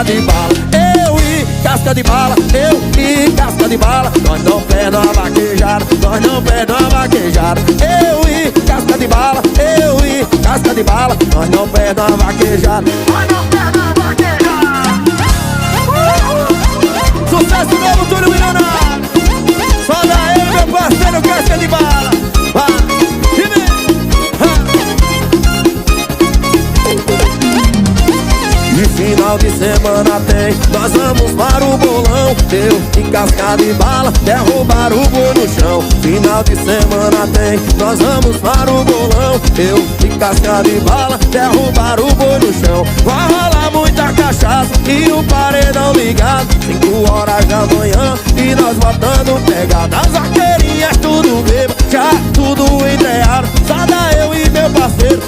casca de bala. Eu e casca de bala, eu e casca de bala. Nós não perde uma vaquejada, nós não perde uma vaquejada. Eu e casca de bala, eu e casca de bala. Nós não perde uma vaquejada, nós não perde uma vaquejada. Sucesso novo, Túlio Milionário. Só dá eu, meu parceiro, casca de bala. E final de semana tem, nós vamos para o bolão. Eu e casca de bala, derrubar o boi no chão. Final de semana tem, nós vamos para o bolão. Eu e casca de bala, derrubar o boi no chão. Vai rolar muita cachaça e o paredão ligado, 5 horas da manhã e nós botando pegada. As vaqueirinhas tudo bêbado, já tudo entreado. Só dá eu e meu parceiro,